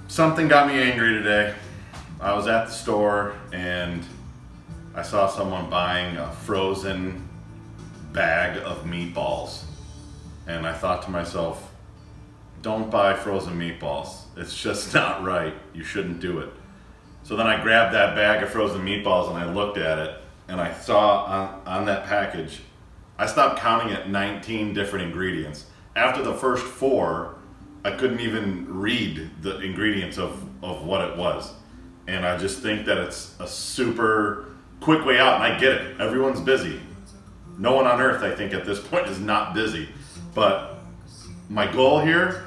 Something got me angry today. I was at the store and I saw someone buying a frozen bag of meatballs. And I thought to myself, don't buy frozen meatballs. It's just not right. You shouldn't do it. So then I grabbed that bag of frozen meatballs and I looked at it and I saw on that package, I stopped counting at 19 different ingredients. After the first 4, I couldn't even read the ingredients of what it was. And I just think that it's a super quick way out, and I get it. Everyone's busy. No one on earth, I think, at this point is not busy. But my goal here,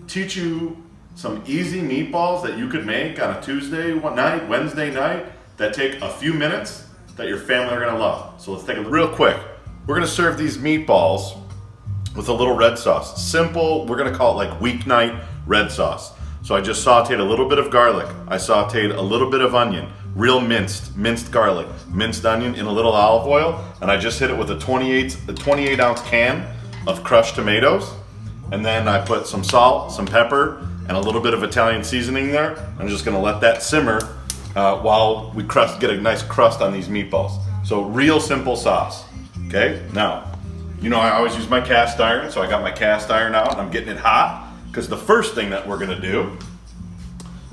teach you some easy meatballs that you could make on a Tuesday night, Wednesday night, that take a few minutes that your family are gonna love. So let's take a look. Real quick, we're gonna serve these meatballs with a little red sauce. Simple, we're gonna call it like weeknight red sauce. So I just sauteed a little bit of garlic. I sauteed a little bit of onion, real minced garlic, minced onion in a little olive oil, and I just hit it with a 28 ounce can of crushed tomatoes. And then I put some salt, some pepper, and a little bit of Italian seasoning there. I'm just gonna let that simmer while we get a nice crust on these meatballs. So real simple sauce, okay? Now, you know I always use my cast iron, so I got my cast iron out and I'm getting it hot. Because the first thing that we're gonna do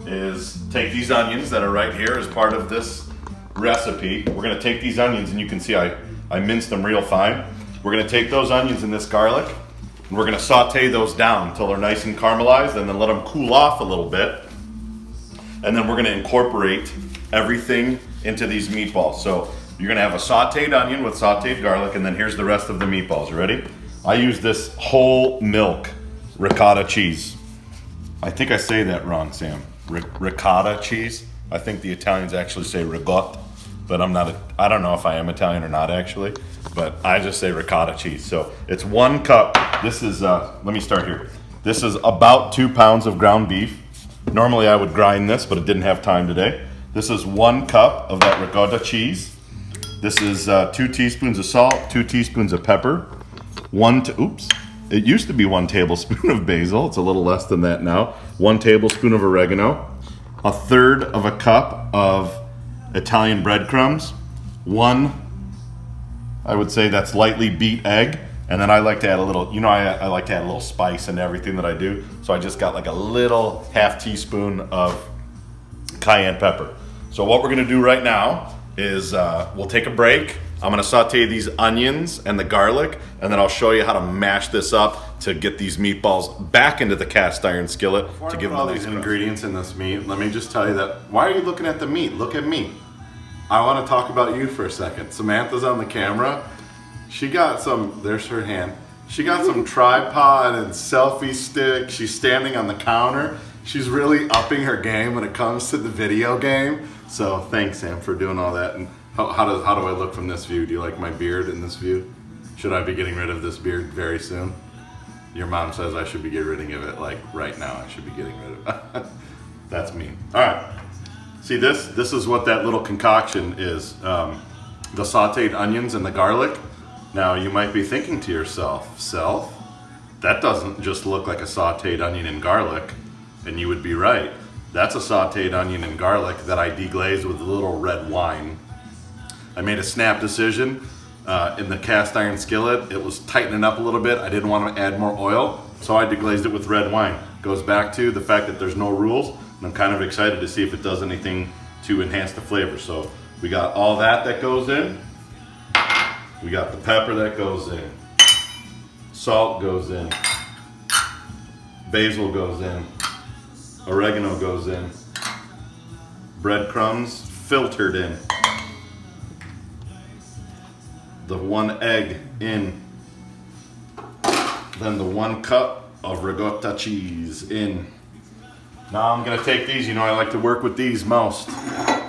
is take these onions that are right here as part of this recipe. We're gonna take these onions, and you can see I minced them real fine. We're gonna take those onions and this garlic, and we're gonna saute those down until they're nice and caramelized, and then let them cool off a little bit. And then we're gonna incorporate everything into these meatballs. So you're gonna have a sauteed onion with sauteed garlic, and then here's the rest of the meatballs. You ready? I use this whole milk ricotta cheese. I think I say that wrong, Sam. Ricotta cheese. I think the Italians actually say ricotta, but I don't know if I am Italian or not actually, but I just say ricotta cheese. So it's 1 cup. This is, let me start here. This is about 2 pounds of ground beef. Normally I would grind this, but I didn't have time today. This is 1 cup of that ricotta cheese. This is 2 teaspoons of salt, 2 teaspoons of pepper, it used to be 1 tablespoon of basil. It's a little less than that now. 1 tablespoon of oregano, 1/3 of a cup of Italian breadcrumbs, 1, I would say that's lightly beat egg, and then I like to add a little, I like to add a little spice into everything that I do. So I just got like a little half teaspoon of cayenne pepper. So what we're gonna do right now is we'll take a break. I'm gonna saute these onions and the garlic, and then I'll show you how to mash this up to get these meatballs back into the cast iron skillet to give them all these ingredients in this meat. Let me just tell you that, why are you looking at the meat? Look at me. I wanna talk about you for a second. Samantha's on the camera. She got some, there's her hand. She got some tripod and selfie stick. She's standing on the counter. She's really upping her game when it comes to the video game. So thanks, Sam, for doing all that. And how do I look from this view? Do you like my beard in this view? Should I be getting rid of this beard very soon? Your mom says I should be getting rid of it like right now. I should be getting rid of it. That's mean. All right. See this? This is what that little concoction is. The sauteed onions and the garlic. Now you might be thinking to yourself, that doesn't just look like a sauteed onion and garlic. And you would be right. That's a sauteed onion and garlic that I deglazed with a little red wine. I made a snap decision in the cast iron skillet. It was tightening up a little bit. I didn't want to add more oil, so I deglazed it with red wine. Goes back to the fact that there's no rules, and I'm kind of excited to see if it does anything to enhance the flavor. So we got all that goes in. We got the pepper that goes in. Salt goes in. Basil goes in. Oregano goes in. Breadcrumbs filtered in. The 1 egg in. Then the 1 cup of ricotta cheese in. Now I'm gonna take these, I like to work with these most.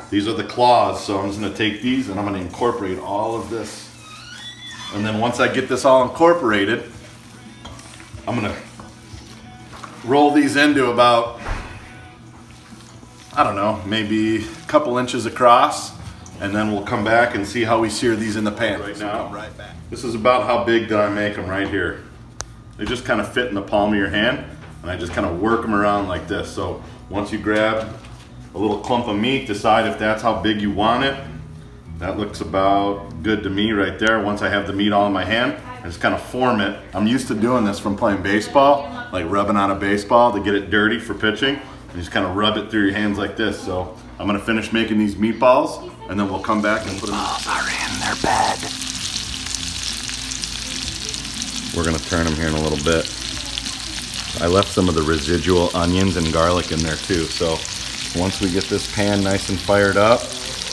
These are the claws, so I'm just gonna take these and I'm gonna incorporate all of this. And then once I get this all incorporated, I'm gonna roll these into about, I don't know, maybe a couple inches across. And then we'll come back and see how we sear these in the pan. Right now, right back. This is about how big did I make them right here. They just kind of fit in the palm of your hand. and I just kind of work them around like this. So once you grab a little clump of meat, decide if that's how big you want it. That looks about good to me right there. Once I have the meat all in my hand, I just kind of form it. I'm used to doing this from playing baseball, like rubbing on a baseball to get it dirty for pitching. You just kind of rub it through your hands like this. So I'm gonna finish making these meatballs, and then we'll come back and put them. Meatballs are in their bed. We're gonna turn them here in a little bit. I left some of the residual onions and garlic in there too. So once we get this pan nice and fired up,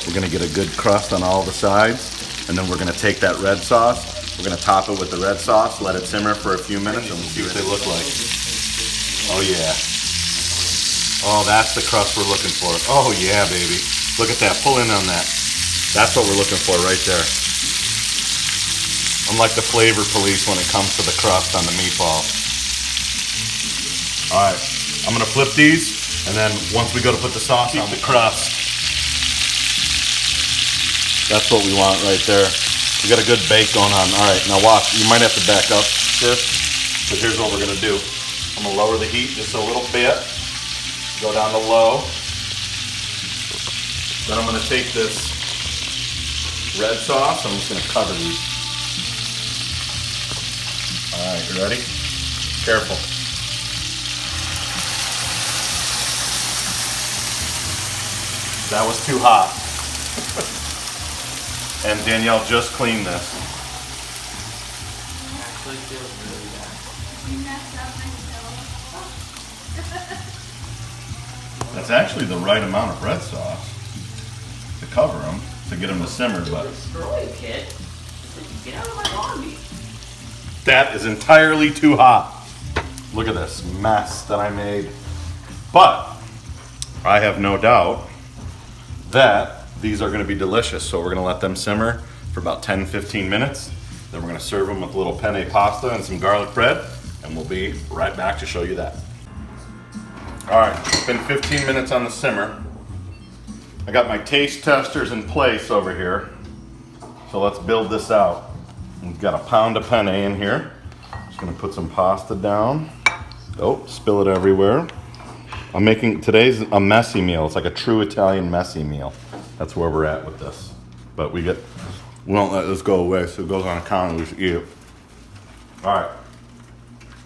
we're gonna get a good crust on all the sides, and then we're gonna take that red sauce, we're gonna top it with the red sauce, let it simmer for a few minutes, and we'll see what they look like. Oh yeah. Oh, that's the crust we're looking for. Oh yeah, baby. Look at that, pull in on that. That's what we're looking for right there. I'm like the flavor police when it comes to the crust on the meatball. All right, I'm gonna flip these, and then once we go to put the sauce on the crust, that's what we want right there. We got a good bake going on. All right, now watch. You might have to back up this, because here's what we're gonna do. I'm gonna lower the heat just a little bit. Go down to low. Then I'm gonna take this red sauce. I'm just gonna cover these. All right, you ready? Careful. That was too hot. And Danielle just cleaned this. Actually feels really bad. That's actually the right amount of red sauce to cover them, to get them to simmer, but Destroy, kid. Get out of my lobby. that is entirely too hot. Look at this mess that I made. But I have no doubt that these are gonna be delicious. So we're gonna let them simmer for about 10-15 minutes. Then we're gonna serve them with a little penne pasta and some garlic bread, and we'll be right back to show you that. All right, it's been 15 minutes on the simmer. I got my taste testers in place over here. So let's build this out. We've got a pound of penne in here. Just gonna put some pasta down. Oh, spill it everywhere. I'm making, today's a messy meal. It's like a true Italian messy meal. That's where we're at with this. But we won't let this go away, so it goes on a counter, we just eat it. All right.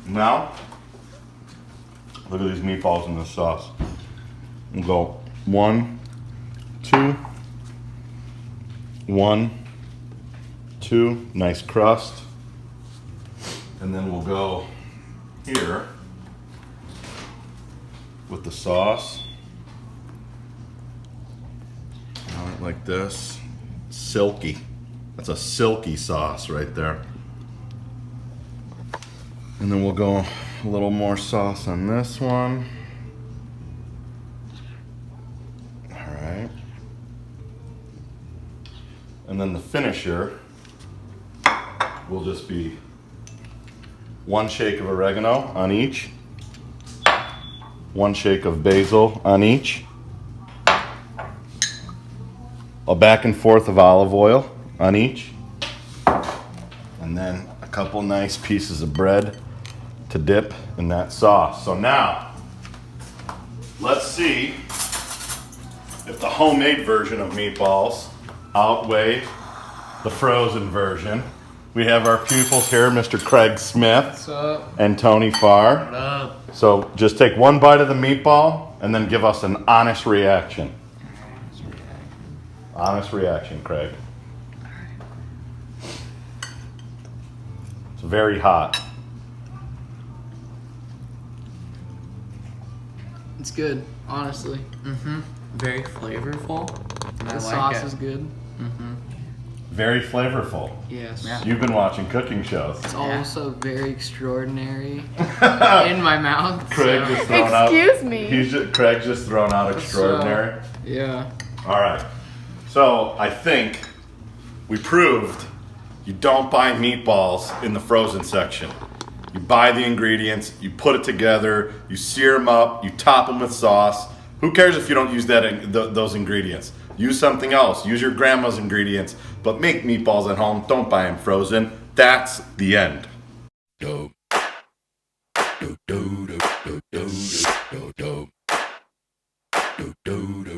Now, look at these meatballs in this sauce. We'll go 1, 2, 1, 2, nice crust. And then we'll go here with the sauce. Like this. Silky. That's a silky sauce right there. And then we'll go a little more sauce on this one. All right. And then the finisher will just be 1 shake of oregano on each, 1 shake of basil on each, a back and forth of olive oil on each, and then a couple nice pieces of bread to dip in that sauce. So now, let's see if the homemade version of meatballs outweigh the frozen version. We have our pupils here, Mr. Craig Smith. What's up? And Tony Farr. What up? So just take 1 bite of the meatball and then give us an honest reaction. Honest reaction, Craig. It's very hot. It's good, honestly. Very flavorful. And The I sauce like it. is good. Very flavorful. Yes. Yeah. You've been watching cooking shows. It's Yeah. also very extraordinary in my mouth. Craig so- just thrown out. Excuse me. Craig just thrown out extraordinary. Yeah. All right. So I think we proved you don't buy meatballs in the frozen section. You buy the ingredients, you put it together, you sear them up, you top them with sauce. Who cares if you don't use those ingredients? Use something else. Use your grandma's ingredients, but make meatballs at home. Don't buy them frozen. That's the end. do do do.